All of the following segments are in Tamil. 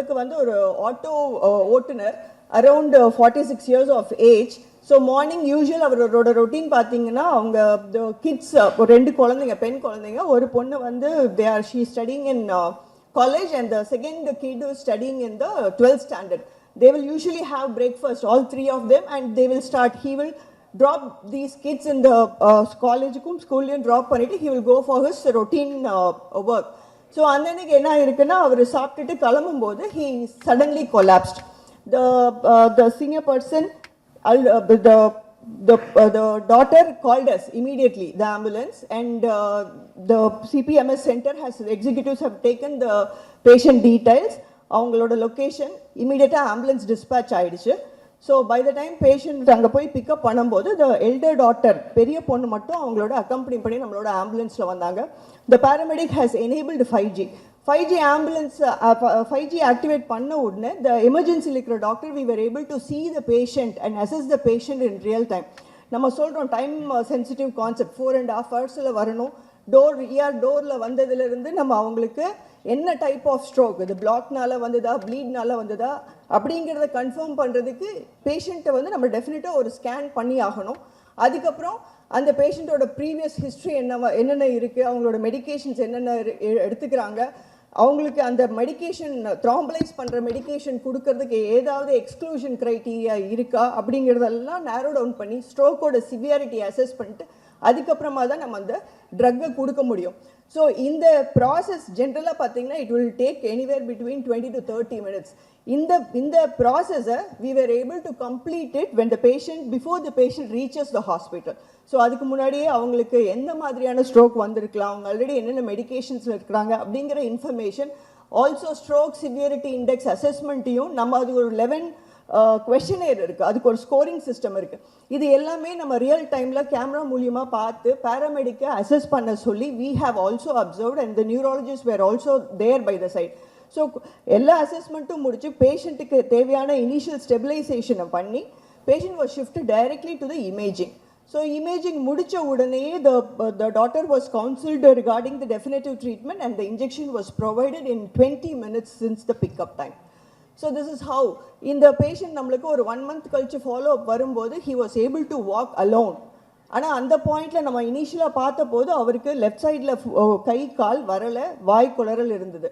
நம்மளுக்கு வந்து ஒரு ஆட்டோ ஓட்டுநர் around 46 years of age. So morning usual அவரோட ரொட்டீன் பார்த்தீங்கன்னா அவங்க கிட்ஸ் ரெண்டு குழந்தைங்க பெண் குழந்தைங்க, ஒரு பொண்ணு வந்து she studying in college and the second kid is studying in the 12th standard. They will usually have breakfast, all three of them, and they will start. He will drop these kids in the college school and drop பண்ணிட்டு he will go for his routine work. So அன்னைக்கு என்ன இருக்குன்னா அவர் சாப்பிட்டுட்டு கிளம்பும்போது he suddenly collapsed. The senior person, the daughter called us immediately, the ambulance, and the CPMS center has executives have taken the patient details, avangaloda location, immediate ambulance dispatch ஆயிடுச்சு. So by the time patient அங்க போய் பிக்கப் பண்ணும்போது the elder daughter பெரிய பொண்ணு மட்டும் அவங்களோட அக்கம்பனி பண்ணி நம்மளோட ஆம்புலன்ஸ்ல வந்தாங்க. The paramedic has enabled 5G ambulance 5G activate பண்ண உடனே the emergency இருக்கிற doctor we were able to see the patient and assess the patient in real time. நம்ம சொல்றோம் டைம் சென்சிட்டிவ் கான்செப்ட் 4.5 hours வரணும். டோரில் வந்ததுலேருந்து நம்ம அவங்களுக்கு என்ன டைப் ஆஃப் ஸ்ட்ரோக், இது பிளாக்னால வந்ததா ப்ளீட்னால வந்ததா அப்படிங்கிறத கன்ஃபார்ம் பண்ணுறதுக்கு பேஷண்ட்டை வந்து நம்ம டெஃபினட்டாக ஒரு ஸ்கேன் பண்ணி ஆகணும். அதுக்கப்புறம் அந்த பேஷண்ட்டோட ப்ரீவியஸ் ஹிஸ்ட்ரி என்னென்ன இருக்குது, அவங்களோட மெடிக்கேஷன்ஸ் என்னென்ன எடுத்துக்கிறாங்க, அவங்களுக்கு அந்த மெடிக்கேஷன் த்ராம்பலைஸ் பண்ணுற மெடிக்கேஷன் கொடுக்கறதுக்கு ஏதாவது எக்ஸ்க்ளூஷன் க்ரைட்டீரியா இருக்கா அப்படிங்கிறதெல்லாம் நேரோ டவுன் பண்ணி ஸ்ட்ரோக்கோட சிவியாரிட்டி அசஸ் பண்ணிட்டு அதுக்கப்புறமா தான் நம்ம அந்த ட்ரக்கை கொடுக்க முடியும். ஸோ இந்த ப்ராசஸ் ஜென்ரலாக பார்த்தீங்கன்னா it will take anywhere between 20 to 30 minutes. இந்த ப்ராசஸை we were able to complete it when the patient before the patient reaches the hospital. So அதுக்கு முன்னாடியே அவங்களுக்கு எந்த மாதிரியான ஸ்ட்ரோக் வந்திருக்கலாம், அவங்க ஆல்ரெடி என்னென்ன மெடிக்கேஷன்ஸில் இருக்கிறாங்க அப்படிங்கிற information, also stroke severity index அசஸ்மெண்ட்டையும் நம்ம அது ஒரு 11 கொஷினேர் இருக்குது, அதுக்கு ஒரு ஸ்கோரிங் சிஸ்டம் இருக்குது. இது எல்லாமே நம்ம ரியல் டைமில் கேமரா மூலியமாக பார்த்து பேராமெடிக்கை அசஸ் பண்ண சொல்லி we have also observed and the neurologists were also there by the side. So எல்லா அசஸ்மெண்ட்டும் முடிச்சு பேஷண்ட்டுக்கு தேவையான இனிஷியல் ஸ்டெபிலைசேஷனை பண்ணி patient was shift directly to the imaging. So imaging முடித்த உடனேயே the daughter was counseled regarding the definitive treatment and the injection was provided in 20 minutes since the pickup time. So this is how இந்த பேஷண்ட் நம்மளுக்கு ஒரு 1 month கழிச்சு ஃபாலோ அப் வரும்போது he was able to walk alone. ஆனால் அந்த பாயிண்டில் நம்ம இனிஷியலாக பார்த்த போது அவருக்கு லெஃப்ட் சைடில் கை கால் வரலை, வாய் குளறல் இருந்தது.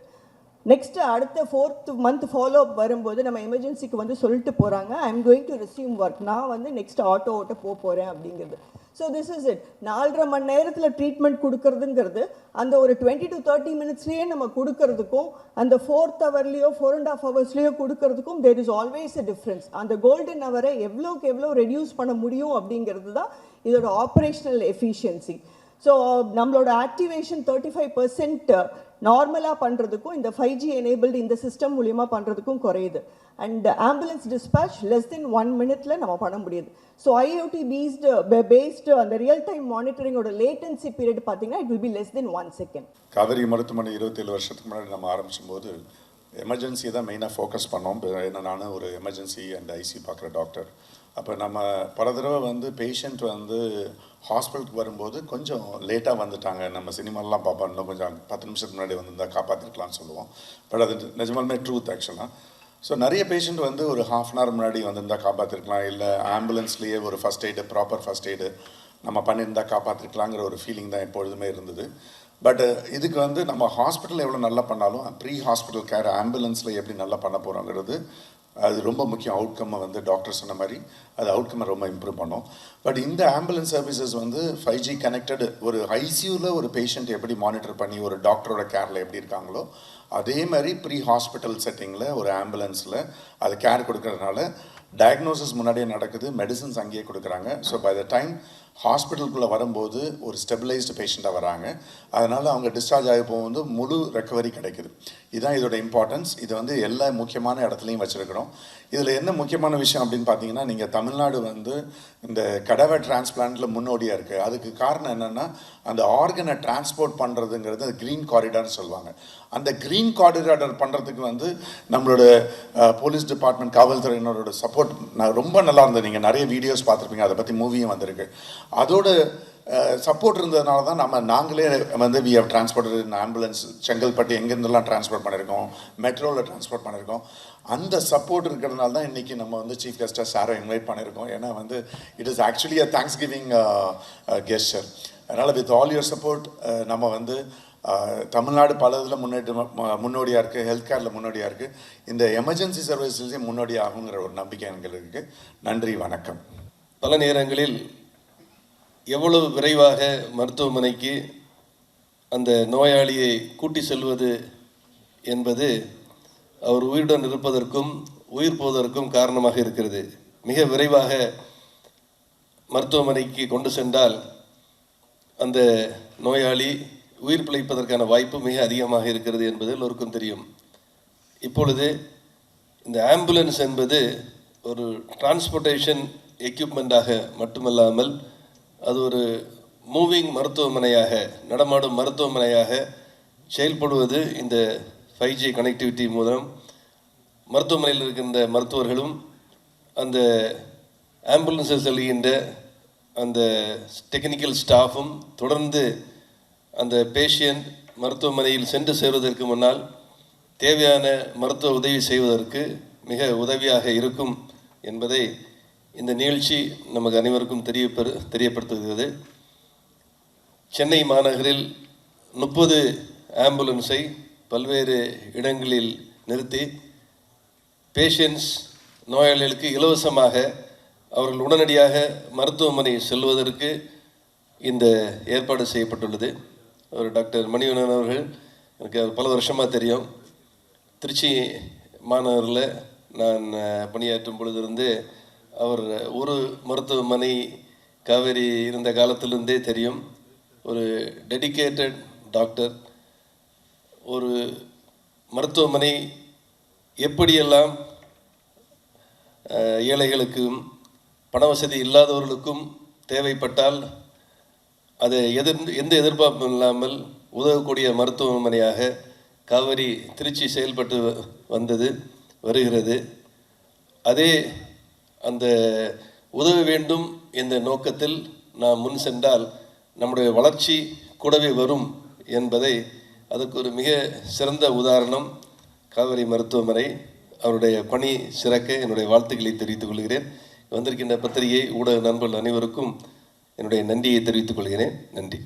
நெக்ஸ்ட் அடுத்த 4th month ஃபாலோ அப் வரும்போது நம்ம எமர்ஜென்சிக்கு வந்து சொல்லிட்டு போகிறாங்க I am going to resume work, நான் வந்து நெக்ஸ்ட் ஆட்டோ ஓட்ட போகிறேன் அப்படிங்கிறது. So this is it. 4.5 மணி நேரத்தில் ட்ரீட்மெண்ட் கொடுக்கறதுங்கிறது அந்த ஒரு 20 to 30 minutesலேயே நம்ம கொடுக்கறதுக்கும் அந்த 4th hourலேயோ 4.5 hours கொடுக்கறதுக்கும் there is always a difference. அந்த கோல்டன் ஹவரை எவ்வளோக்கு எவ்வளோ ரெடியூஸ் பண்ண முடியும் அப்படிங்கிறது தான் இதோட ஆப்ரேஷனல் எஃபிஷியன்சி. ஸோ நம்மளோட ஆக்டிவேஷன் 35% நார்மலாக பண்ணுறதுக்கும் இந்த 5G எனேபிள்டு இந்த சிஸ்டம் மூலியமாக பண்ணுறதுக்கும் குறையுது. And ambulance dispatch less than 1 minute நம்ம பண்ண முடியுது. ஸோ IoT பேஸ்டு அந்த ரியல் டைம் மானிட்டரிங்கோட லேட்டன்சி பீரியட் பார்த்தீங்கன்னா it will be less than 1 second. Kaveri மருத்துவமனை 27 வருஷத்துக்கு முன்னாடி நம்ம ஆரம்பிச்சும் போது எமர்ஜென்சி தான் மெயினாக ஃபோக்கஸ் பண்ணோம். ஏன்னா நானும் ஒரு எமர்ஜென்சி அண்ட் ஐசி பார்க்குற டாக்டர். அப்போ நம்ம பல தடவை வந்து பேஷண்ட் வந்து ஹாஸ்பிட்டலுக்கு வரும்போது கொஞ்சம் லேட்டாக வந்துட்டாங்க, நம்ம சினிமாலாம் பார்ப்போம், இன்னும் கொஞ்சம் 10 நிமிஷத்துக்கு முன்னாடி வந்திருந்தால் காப்பாற்றிருக்கலாம்னு சொல்லுவோம். பட் அது நிஜமாலுமே ட்ரூத் ஆக்சுவலாக. ஸோ நிறைய பேஷண்ட் வந்து ஒரு 1/2 hour முன்னாடி வந்திருந்தால் காப்பாற்றிருக்கலாம், இல்லை ஆம்புலன்ஸ்லேயே ஒரு first aid proper first aid நம்ம பண்ணியிருந்தால் காப்பாற்றிருக்கலாங்கிற ஒரு ஃபீலிங் தான் எப்பொழுதுமே இருந்தது. பட் இதுக்கு வந்து நம்ம ஹாஸ்பிட்டல் எவ்வளோ நல்லா பண்ணாலும் ப்ரீ ஹாஸ்பிட்டல் கேர் ஆம்புலன்ஸில் எப்படி நல்லா பண்ண போகிறோங்கிறது அது ரொம்ப முக்கியம். அவுட்கம்மை வந்து டாக்டர் சொன்ன மாதிரி அது அவுட்கம்மை ரொம்ப இம்ப்ரூவ் பண்ணோம். பட் இந்த ஆம்புலன்ஸ் சர்வீசஸ் வந்து 5G கனெக்டட் ஒரு ஐசியூவில் ஒரு பேஷண்ட் எப்படி மானிட்டர் பண்ணி ஒரு டாக்டரோட கேரில் எப்படி இருக்காங்களோ அதே மாதிரி ப்ரீ ஹாஸ்பிட்டல் செட்டிங்கில் ஒரு ஆம்புலன்ஸில் அது கேர் கொடுக்கறதுனால டயக்னோசிஸ் முன்னாடியே நடக்குது, மெடிசன்ஸ் அங்கேயே கொடுக்குறாங்க. ஸோ பை த டைம் ஹாஸ்பிட்டலுக்குள்ளே வரும்போது ஒரு ஸ்டெபிளைஸ்டு பேஷண்ட்டாக வராங்க. அதனால் அவங்க டிஸ்சார்ஜ் ஆகி போகும்போது முழு ரெக்கவரி கிடைக்குது. இதுதான் இதோட இம்பார்ட்டன்ஸ். இது வந்து எல்லா முக்கியமான இடத்துலையும் வச்சுருக்கிறோம். இதில் என்ன முக்கியமான விஷயம் அப்படின்னு பார்த்தீங்கன்னா, நீங்கள் தமிழ்நாடு வந்து இந்த கடவர் டிரான்ஸ்பிளான்ட்டில் முன்னோடியாக இருக்குது. அதுக்கு காரணம் என்னென்னா அந்த ஆர்கனை டிரான்ஸ்போர்ட் பண்ணுறதுங்கிறது அது க்ரீன் காரிடார்னு சொல்லுவாங்க. அந்த க்ரீன் காரிடார் பண்ணுறதுக்கு வந்து நம்மளோட போலீஸ் டிபார்ட்மெண்ட் காவல்துறையினரோட சப்போர்ட் ரொம்ப நல்லா இருந்தது. நீங்கள் நிறைய வீடியோஸ் பார்த்துருப்பீங்க, அதை பற்றி மூவியும் வந்திருக்கு. அதோட சப்போர்ட் இருந்ததுனால தான் நாங்களே வந்து we have transported in ambulance. Chengalpattu எங்கேருந்துலாம் டிரான்ஸ்போர்ட் பண்ணியிருக்கோம், மெட்ரோவில் டிரான்ஸ்போர்ட் பண்ணியிருக்கோம். அந்த சப்போர்ட் இருக்கிறதுனால தான் இன்றைக்கி நம்ம வந்து சீஃப் கெஸ்ட்டாக சாரை இன்வைட் பண்ணியிருக்கோம். ஏன்னா வந்து it is actually a thanks giving gesture. அதனால் வித் ஆல் யுவர் சப்போர்ட் நம்ம வந்து தமிழ்நாடு பல இதில் முன்னோடியாக இருக்குது, ஹெல்த் கேரில் முன்னோடியாக இருக்குது, இந்த எமர்ஜென்சி சர்வீசஸையும் முன்னோடி ஆகுங்கிற ஒரு நம்பிக்கை எங்களுக்கு இருக்குது. நன்றி, வணக்கம். பல நேரங்களில் எவ்வளவு விரைவாக மருத்துவமனைக்கு அந்த நோயாளியை கூட்டி செல்வது என்பது அவர் உயிருடன் இருப்பதற்கும் உயிர் போவதற்கும் காரணமாக இருக்கிறது. மிக விரைவாக மருத்துவமனைக்கு கொண்டு சென்றால் அந்த நோயாளி உயிர் பிழைப்பதற்கான வாய்ப்பு மிக அதிகமாக இருக்கிறது என்பது எல்லோருக்கும் தெரியும். இப்பொழுது இந்த ஆம்புலன்ஸ் என்பது ஒரு டிரான்ஸ்போர்ட்டேஷன் எக்யூப்மெண்ட்டாக மட்டுமல்லாமல் அது ஒரு மூவிங் மருத்துவமனையாக, நடமாடும் மருத்துவமனையாக செயல்படுவது இந்த 5G கனெக்டிவிட்டி மூலம் மருத்துவமனையில் இருக்கின்ற மருத்துவர்களும் அந்த ஆம்புலன்ஸில் செல்கின்ற அந்த டெக்னிக்கல் ஸ்டாஃபும் தொடர்ந்து அந்த பேஷண்ட் மருத்துவமனையில் சென்று சேருவதற்கு முன்னால் தேவையான மருத்துவ உதவி செய்வதற்கு மிக உதவியாக இருக்கும் என்பதை இந்த நிகழ்ச்சி நமக்கு அனைவருக்கும் தெரியப்படுத்துகிறது. சென்னை மாநகரில் 30 ஆம்புலன்ஸை பல்வேறு இடங்களில் நிறுத்தி பேஷண்ட்ஸ் நோயாளிகளுக்கு இலவசமாக அவர்கள் உடனடியாக மருத்துவமனை செல்வதற்கு இந்த ஏற்பாடு செய்யப்பட்டுள்ளது. ஒரு டாக்டர் மணிவண்ணன் அவர்கள் எனக்கு பல வருஷமாக தெரியும். திருச்சி மாநகரில் நான் பணியாற்றும் பொழுதிருந்து அவர் ஒரு மருத்துவமனை காவேரி இருந்த காலத்திலிருந்தே தெரியும். ஒரு டெடிகேட்டட் டாக்டர். ஒரு மருத்துவமனை எப்படியெல்லாம் ஏழைகளுக்கும் பண வசதி இல்லாதவர்களுக்கும் தேவைப்பட்டால் அதை எந்த எதிர்பார்ப்பும் இல்லாமல் உதவக்கூடிய மருத்துவமனையாக காவேரி திருச்சி செயல்பட்டு வருகிறது. அதே அந்த உதவ வேண்டும் என்ற நோக்கத்தில் நாம் முன் சென்றால் நம்முடைய வளர்ச்சி கூடவே வரும் என்பதை அதுக்கு ஒரு மிக சிறந்த உதாரணம் காவேரி மருத்துவமனை. அவருடைய பணி சிறக்க என்னுடைய வாழ்த்துக்களை தெரிவித்துக் கொள்கிறேன். வந்திருக்கின்ற பத்திரிகை ஊடக நண்பர்கள் அனைவருக்கும் என்னுடைய நன்றியை தெரிவித்துக் கொள்கிறேன். நன்றி.